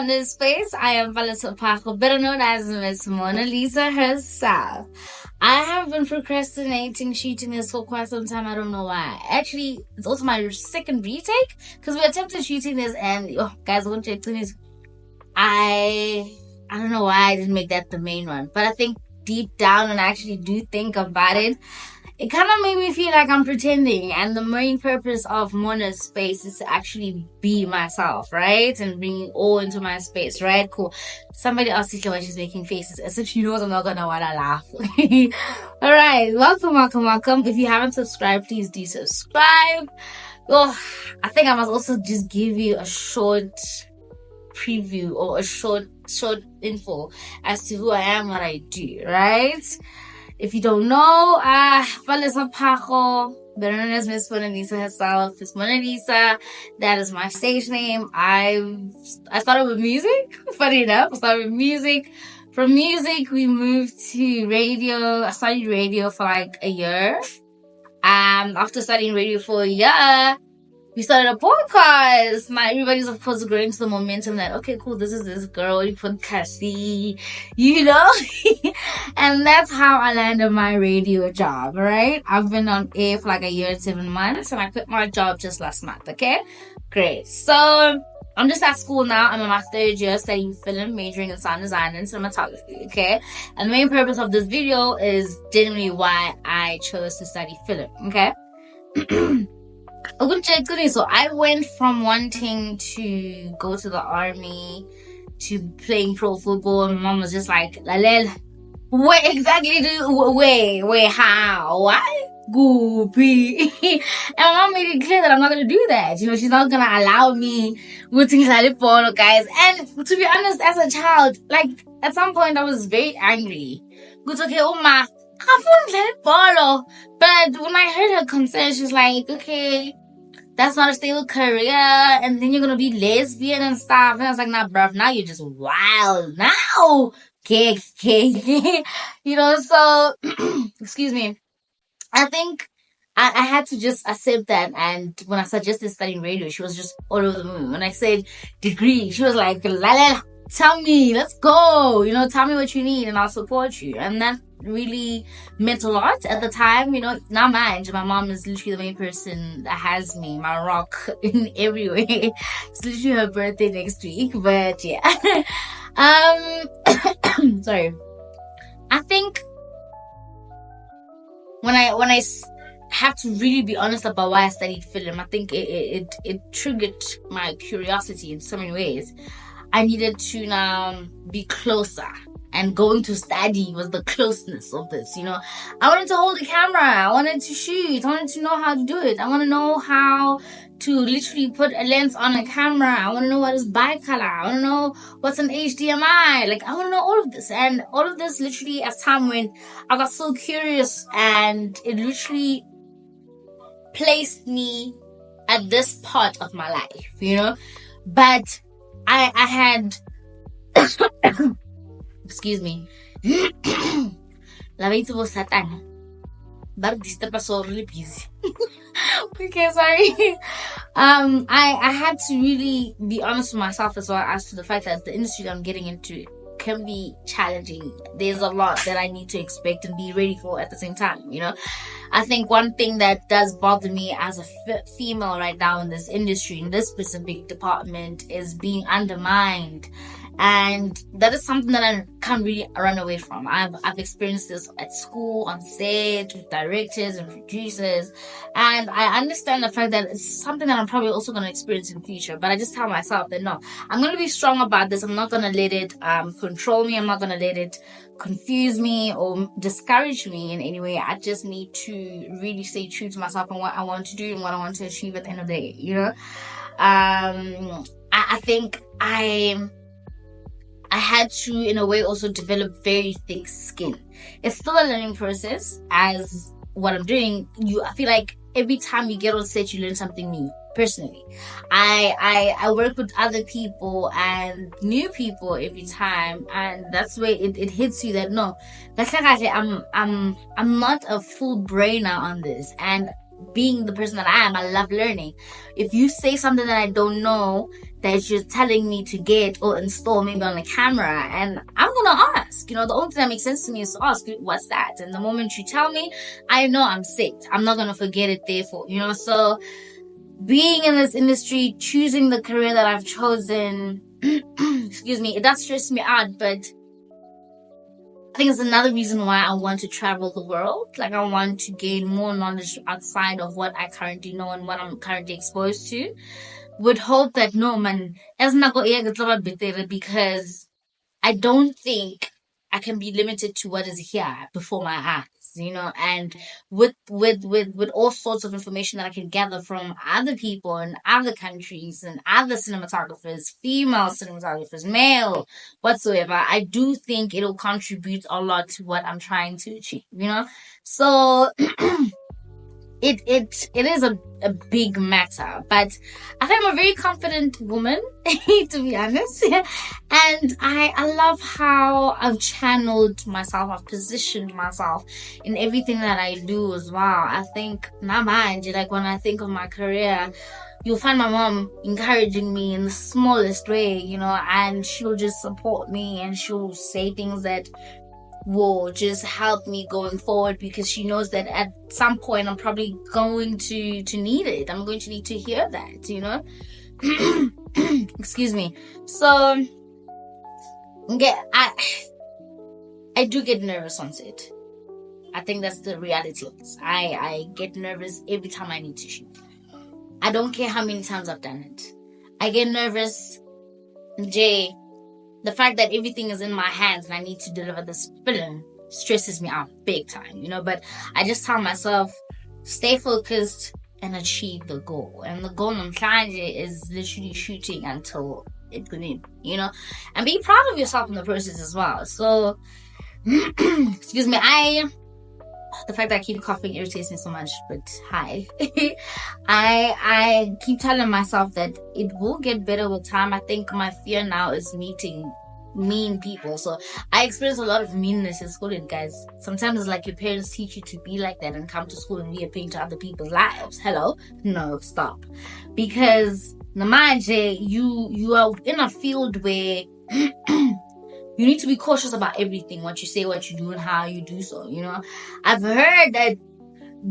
Mona's Space. I am Valisa Paco, better known as Miss Mona Lisa herself. I have been procrastinating shooting this for quite some time. I don't know why. Actually, it's also my second retake because we attempted shooting this and guys, won't check this. I don't know why I didn't make that the main one, but I think deep down when I actually do think about it, it kind of made me feel like I'm pretending, and the main purpose of Mona's Space is to actually be myself, right? And bring it all into my space, right? Cool. Somebody else is why she's making faces as if she knows I'm not gonna wanna laugh. All right, welcome. If you haven't subscribed, please do subscribe. Oh, I think I must also just give you a short preview or a short info as to who I am, what I do, right? If you don't know, Valisa Paco, better known as Miss Mona Lisa herself, Miss Mona Lisa, that is my stage name. I started with music, funny enough, I started with music. From music, we moved to radio. I studied radio for like a year. After studying radio for a year, we started a podcast. Everybody's of course growing to the momentum that, okay, cool, this is this girl, you podcasty, and that's how I landed my radio job, right? I've been on air for like a year and 7 months, and I quit my job just last month, okay? Great. So, I'm just at school now. I'm in my 3rd year studying film, majoring in sound design and cinematography, okay? And the main purpose of this video is generally why I chose to study film, okay? So I went from wanting to go to the army to playing pro football, and my mom was just like, Lalel, wait, exactly, how? Why? Goopy. And my mom made it clear that I'm not going to do that. She's not going to allow me to guys. And to be honest, as a child, like, at some point I was very angry. Good, okay, Oma, but when I heard her concern, she's like, okay, that's not a stable career, and then you're gonna be lesbian and stuff. And I was like, nah, bruv, now you're just wild. Now, okay. So, excuse me. I think I had to just accept that. And when I suggested studying radio, she was just all over the moon. When I said degree, she was like, Lala, tell me, let's go. Tell me what you need and I'll support you. And that really meant a lot at the time. Now mind, my mom is literally the main person that has me, my rock in every way. It's literally her birthday next week, but yeah. Sorry. I think when I have to really be honest about why I studied film, I think it triggered my curiosity in so many ways. I needed to now be closer, and going to study was the closeness of this, I wanted to hold a camera, I wanted to shoot, I wanted to know how to do it, I want to know how to literally put a lens on a camera, I want to know what is bicolor, I want to know what's an HDMI, like I want to know all of this. And all of this literally, as time went, I got so curious, and it literally placed me at this part of my life, but I had excuse me. La veinte was Satan. But this step was really busy. Okay, sorry. I had to really be honest with myself as well as to the fact that the industry that I'm getting into can be challenging. There's a lot that I need to expect and be ready for at the same time, I think one thing that does bother me as a female right now in this industry, in this specific department, is being undermined. And that is something that I can't really run away from. I've experienced this at school, on set, with directors and producers. And I understand the fact that it's something that I'm probably also going to experience in the future. But I just tell myself that no, I'm going to be strong about this. I'm not going to let it control me. I'm not going to let it confuse me or discourage me in any way. I just need to really stay true to myself and what I want to do and what I want to achieve at the end of the day, I think I had to, in a way, also develop very thick skin. It's still a learning process. As what I'm doing, I feel like every time you get on set, you learn something new. Personally, I work with other people and new people every time, and that's where it hits you that no, I'm not a full brainer on this, and being the person that I am, I love learning. If you say something that I don't know, that you're telling me to get or install maybe on a camera, and I'm gonna ask. The only thing that makes sense to me is to ask, what's that? And the moment you tell me, I know I'm set. I'm not gonna forget it, therefore, so being in this industry, choosing the career that I've chosen, excuse me, it does stress me out, but I think it's another reason why I want to travel the world. Like, I want to gain more knowledge outside of what I currently know and what I'm currently exposed to. Would hope that no man, as not because I don't think I can be limited to what is here before my eyes, and with all sorts of information that I can gather from other people in other countries and other cinematographers, female cinematographers, male, whatsoever, I do think it'll contribute a lot to what I'm trying to achieve, So it is a big matter, but I think I'm a very confident woman, to be honest. And I love how I've channeled myself, I've positioned myself in everything that I do as well. I think, not mind, like when I think of my career, you'll find my mom encouraging me in the smallest way, and she'll just support me, and she'll say things that will just help me going forward, because she knows that at some point I'm probably going to need it. I'm going to need to hear that, excuse me. So I do get nervous on set. I think that's the reality of this. I get nervous every time I need to shoot. I don't care how many times I've done it. I get nervous. Jay, the fact that everything is in my hands and I need to deliver this film stresses me out big time, but I just tell myself, stay focused and achieve the goal. And the goal on Klanje is literally shooting until it could in, and be proud of yourself in the process as well. So, excuse me, the fact that I keep coughing irritates me so much, but hi. I keep telling myself that it will get better with time. I think my fear now is meeting mean people. So I experience a lot of meanness in school, and guys, sometimes it's like your parents teach you to be like that and come to school and be a pain to other people's lives. Hello? No, stop. Because Namaje, you are in a field where you need to be cautious about everything, what you say, what you do, and how you do so, I've heard that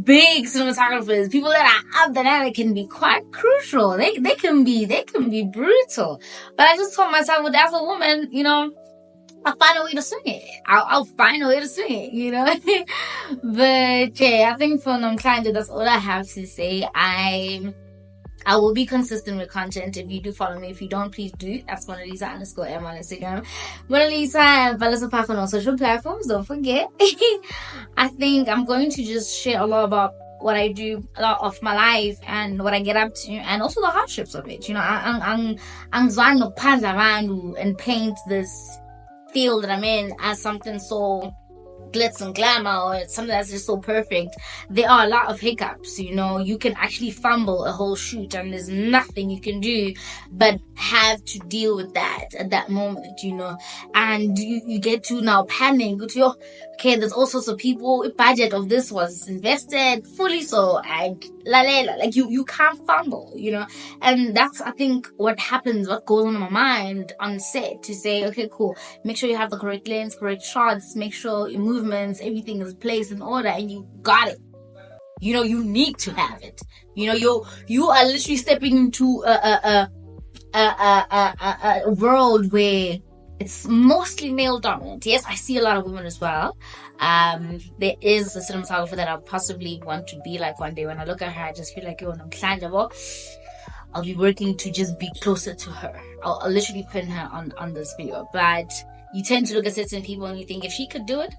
big cinematographers, people that are up there, can be quite crucial. They can be brutal. But I just told myself, well, as a woman, I'll find a way to swing it. I'll find a way to swing it, But yeah, I think for Namklanje, that's all I have to say. I will be consistent with content. If you do follow me, if you don't, please do. That's MonaLisa_M on Instagram. MonaLisa and Valisa Park on all social platforms. Don't forget. I think I'm going to just share a lot about what I do, a lot of my life and what I get up to, and also the hardships of it. I'm trying to pan around and paint this field that I'm in as something so glitz and glamour, or something that's just so perfect. There are a lot of hiccups, you can actually fumble a whole shoot and there's nothing you can do but have to deal with that at that moment, and you get to now panic. Okay, there's all sorts of people, a budget of this was invested fully, so you can't fumble, and that's, I think, what goes on in my mind on set, to say, okay, cool, make sure you have the correct lens, correct shots, make sure your movements, everything is placed in order, and you got it. You need to have it. You are literally stepping into a world where it's mostly male dominant. Yes, I see a lot of women as well. There is a cinematographer that I possibly want to be like one day. When I look at her, I just feel like, I'll be working to just be closer to her. I'll literally pin her on this video. But you tend to look at certain people and you think, if she could do it,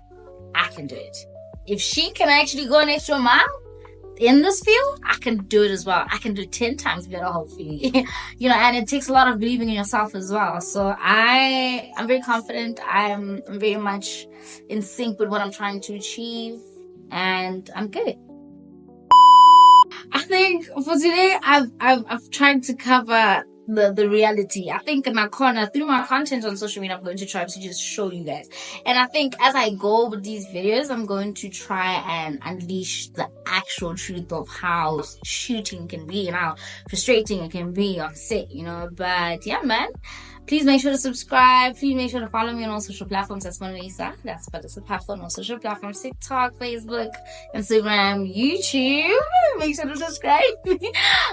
I can do it. If she can actually go an extra mile in this field, I can do it as well. I can do 10 times better, hopefully. And it takes a lot of believing in yourself as well. So I'm very confident. I'm very much in sync with what I'm trying to achieve, and I'm good. I think for today, I've tried to cover the reality. I think in my corner, through my content on social media, I'm going to try to just show you guys. And I think as I go with these videos, I'm going to try and unleash the actual truth of how shooting can be and how frustrating it can be on set, you know. But yeah, man. Please make sure to subscribe. Please make sure to follow me on all social platforms. That's Mona Lisa. That's Palisa Platform on social platforms: TikTok, Facebook, Instagram, YouTube. Make sure to subscribe.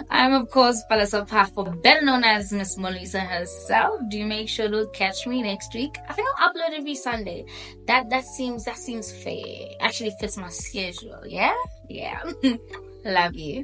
I'm of course Palisa Platform, better known as Miss Mona Lisa herself. Do make sure to catch me next week. I think I'll upload every Sunday. That seems fair. Actually fits my schedule. Yeah. Love you.